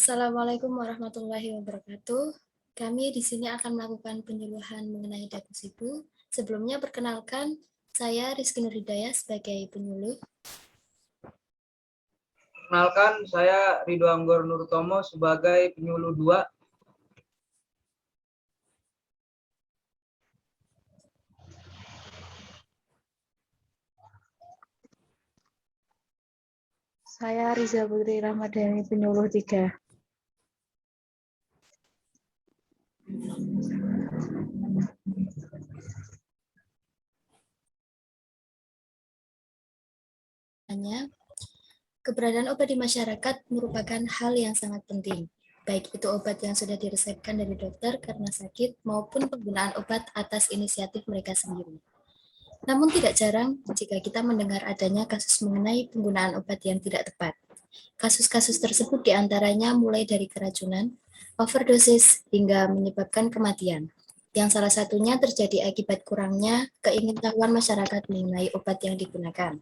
Assalamualaikum warahmatullahi wabarakatuh. Kami di sini akan melakukan penyuluhan mengenai Dagusibu. Sebelumnya perkenalkan, saya Rizky Nurhidayah sebagai penyuluh. Perkenalkan, saya Ridho Anggor Nurtomo sebagai penyuluh 2. Saya Riza Putri Ramadhani, penyuluh 3. Keberadaan obat di masyarakat merupakan hal yang sangat penting, baik itu obat yang sudah diresepkan dari dokter karena sakit maupun penggunaan obat atas inisiatif mereka sendiri. Namun tidak jarang jika kita mendengar adanya kasus mengenai penggunaan obat yang tidak tepat. Kasus-kasus tersebut diantaranya mulai dari keracunan, overdosis, hingga menyebabkan kematian. Yang salah satunya terjadi akibat kurangnya keingintahuan masyarakat mengenai obat yang digunakan.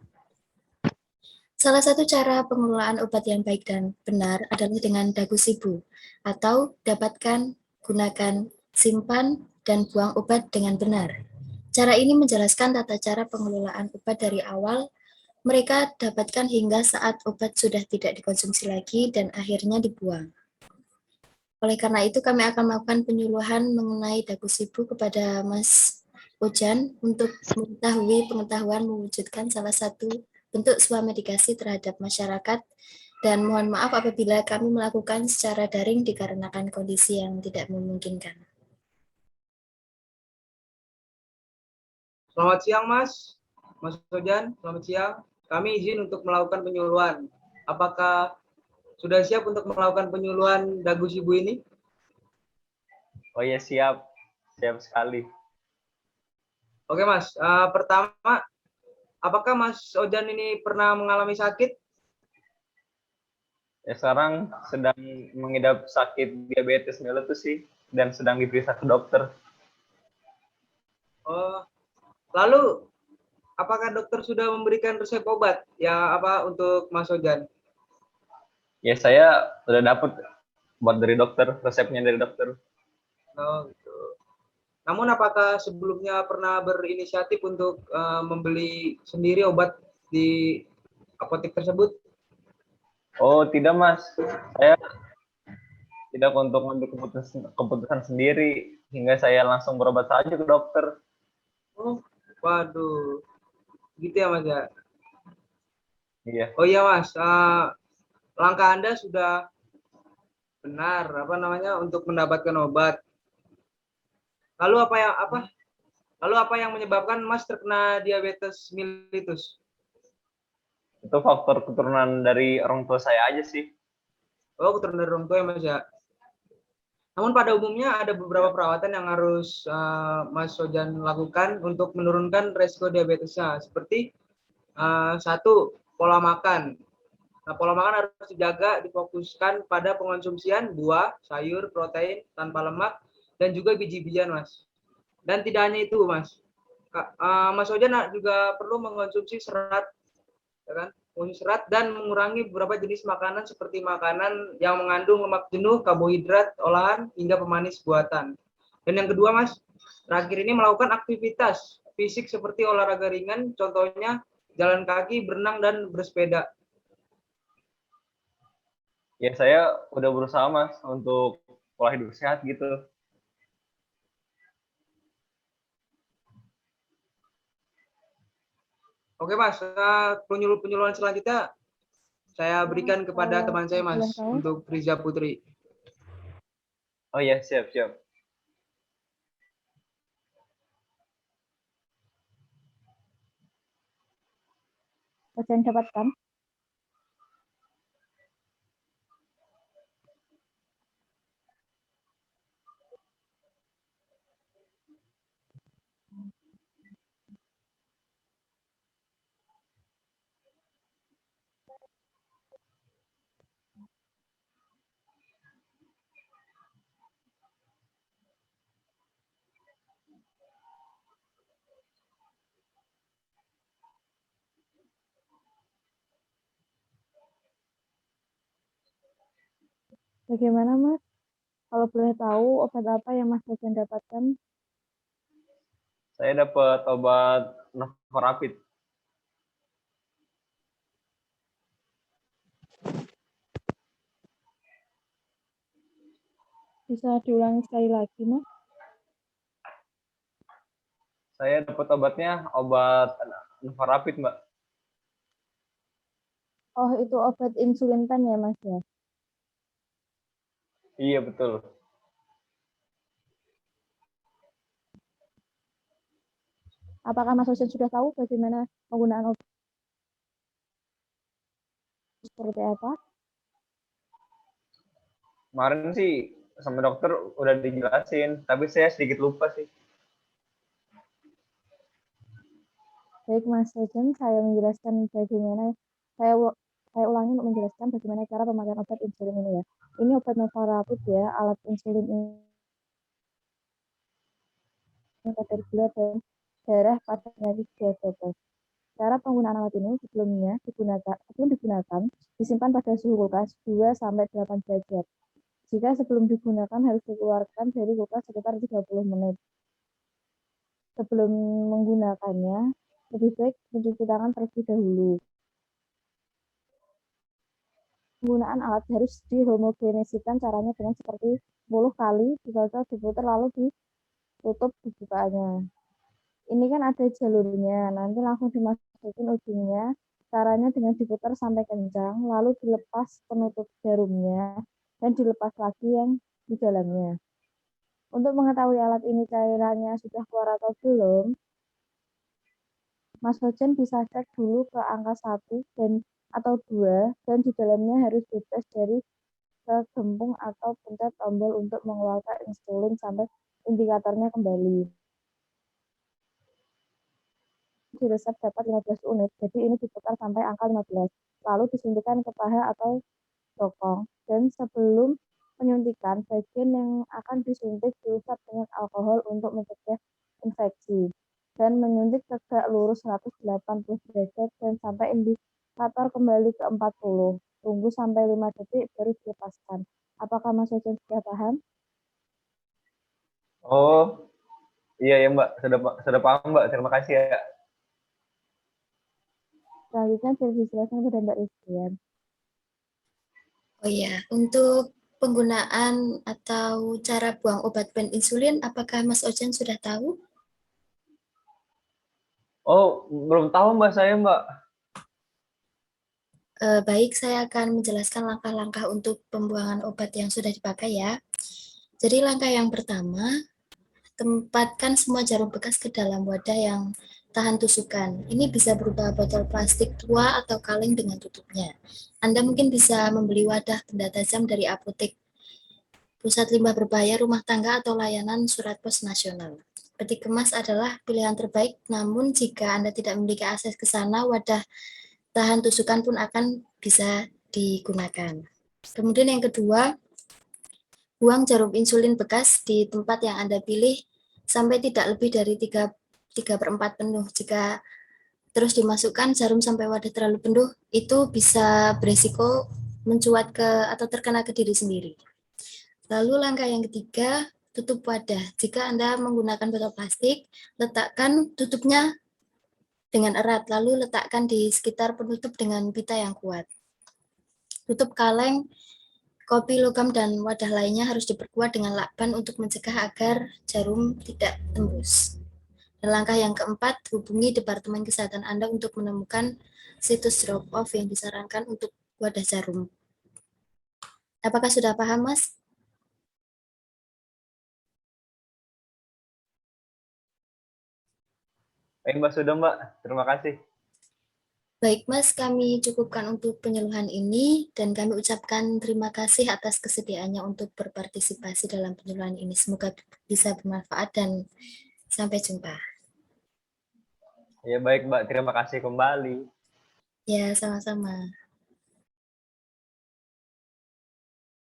Salah satu cara pengelolaan obat yang baik dan benar adalah dengan Dagusibu, atau dapatkan, gunakan, simpan, dan buang obat dengan benar. Cara ini menjelaskan tata cara pengelolaan obat dari awal mereka dapatkan hingga saat obat sudah tidak dikonsumsi lagi dan akhirnya dibuang. Oleh karena itu, kami akan melakukan penyuluhan mengenai Dagusibu kepada Mas Ojan untuk mengetahui pengetahuan mewujudkan salah satu bentuk swamedikasi terhadap masyarakat, dan mohon maaf apabila kami melakukan secara daring dikarenakan kondisi yang tidak memungkinkan. Selamat siang, Mas Ojan. Selamat siang. Kami izin untuk melakukan penyuluhan. Apakah sudah siap untuk melakukan penyuluhan Dagusibu ini? Oh iya, siap sekali. Oke, Mas. Pertama, apakah Mas Ojan ini pernah mengalami sakit? Ya, sekarang sedang mengidap sakit diabetes mellitus sih, dan sedang diperiksa ke dokter. Oh, lalu apakah dokter sudah memberikan resep obat untuk Mas Ojan? Ya, saya sudah dapat buat dari dokter, resepnya dari dokter. Oh, gitu. Namun apakah sebelumnya pernah berinisiatif untuk membeli sendiri obat di apotek tersebut? Oh, tidak, Mas. Saya tidak untuk mengambil keputusan sendiri, hingga saya langsung berobat saja ke dokter. Oh, waduh. Gitu ya, Mas ya? Iya. Oh iya, Mas. Langkah Anda sudah benar untuk mendapatkan obat. Lalu apa yang menyebabkan Mas terkena diabetes mellitus? Itu faktor keturunan dari orang tua saya aja sih. Oh, keturunan dari orang tua ya, Mas ya. Namun pada umumnya ada beberapa perawatan yang harus Mas Sojan lakukan untuk menurunkan resiko diabetesnya. Seperti satu, pola makan. Nah, pola makan harus dijaga, difokuskan pada pengonsumsian buah, sayur, protein tanpa lemak, dan juga biji-bijian, Mas. Dan tidak hanya itu, Mas. Mas Sojan juga perlu mengonsumsi serat, ya kan? Serat dan mengurangi beberapa jenis makanan seperti makanan yang mengandung lemak jenuh, karbohidrat olahan, hingga pemanis buatan. Dan yang kedua, Mas, terakhir ini melakukan aktivitas fisik seperti olahraga ringan, contohnya jalan kaki, berenang, dan bersepeda. Ya, saya udah berusaha, Mas, untuk pola hidup sehat gitu. Oke, Mas, penyuluhan selanjutnya saya berikan kepada teman saya, Mas, untuk Riza Putri. Oh iya, siap. Ojan dapatkan. Bagaimana Mas? Kalau boleh tahu obat apa yang Mas Sojan dapatkan? Saya dapat obat Novorapid. Bisa diulangi sekali lagi Mas? Saya dapat obat Novorapid, Mbak. Oh, itu obat insulin pen ya Mas ya? Iya, betul. Apakah Mas Sojan sudah tahu bagaimana penggunaan obat seperti apa? Kemarin sih sama dokter udah dijelasin, tapi saya sedikit lupa sih. Baik Mas Sojan, saya menjelaskan bagaimana saya ulangi untuk menjelaskan bagaimana cara pemakaian obat insulin ini ya. Ini obat Novorapid ya, alat insulin ini kadar gula dan darah pada penyakit diabetes. Cara penggunaan alat ini sebelum digunakan disimpan pada suhu kulkas 2-8 derajat. Jika sebelum digunakan harus dikeluarkan dari kulkas sekitar 30 menit. Sebelum menggunakannya, lebih baik mencuci tangan terlebih dahulu. Penggunaan alat harus dihomogenesikan caranya dengan seperti 10 kali dicocok diputar lalu ditutup dibukaannya. Ini kan ada jalurnya, nanti langsung dimasukin ujungnya. Caranya dengan diputar sampai kencang, lalu dilepas penutup jarumnya dan dilepas lagi yang di dalamnya. Untuk mengetahui alat ini cairannya sudah keluar atau belum, Mas Sojan bisa cek dulu ke angka 1 atau 2 dan di dalamnya harus bebas dari kegempung atau pencet tombol untuk mengeluarkan insulin sampai indikatornya kembali. Di resep dapat 15 unit, jadi ini diputar sampai angka 15, lalu disuntikkan ke paha atau bokong, dan sebelum penyuntikan, bagian yang akan disuntik diusap dengan alkohol untuk mencegah infeksi, dan menyuntik tegak lurus 180 derajat dan sampai indikator kembali ke 40. Tunggu sampai 5 detik baru dilepaskan. Apakah Mas Sojan sudah paham? Oh, iya ya, Mbak. Sudah paham, Mbak. Terima kasih ya. Selanjutnya bisa dijelaskan kepada Mbak Rizkian. Oh iya, untuk penggunaan atau cara buang obat pen insulin, apakah Mas Ojan sudah tahu? Oh, belum tahu, Mbak, saya, Mbak. Baik, saya akan menjelaskan langkah-langkah untuk pembuangan obat yang sudah dipakai ya. Jadi langkah yang pertama, tempatkan semua jarum bekas ke dalam wadah yang tahan tusukan. Ini bisa berupa botol plastik tua atau kaleng dengan tutupnya. Anda mungkin bisa membeli wadah benda tajam dari apotek, pusat limbah berbahaya rumah tangga, atau layanan surat pos nasional. Peti kemas adalah pilihan terbaik, namun jika Anda tidak memiliki akses ke sana, wadah tahan tusukan pun akan bisa digunakan. Kemudian yang kedua, buang jarum insulin bekas di tempat yang Anda pilih sampai tidak lebih dari 3/4 penuh. Jika terus dimasukkan jarum sampai wadah terlalu penuh, itu bisa beresiko mencuat ke atau terkena ke diri sendiri. Lalu langkah yang ketiga, tutup wadah. Jika Anda menggunakan botol plastik, letakkan tutupnya dengan erat, lalu letakkan di sekitar penutup dengan pita yang kuat. Tutup kaleng, kopi logam, dan wadah lainnya harus diperkuat dengan lakban untuk mencegah agar jarum tidak tembus. Dan langkah yang keempat, hubungi Departemen Kesehatan Anda untuk menemukan situs drop-off yang disarankan untuk wadah jarum. Apakah sudah paham, Mas? Baik, Mbak, sudah, Mbak. Terima kasih. Baik, Mas, kami cukupkan untuk penyuluhan ini, dan kami ucapkan terima kasih atas kesediaannya untuk berpartisipasi dalam penyuluhan ini. Semoga bisa bermanfaat dan sampai jumpa. Ya, baik, Mbak. Terima kasih kembali. Ya, sama-sama.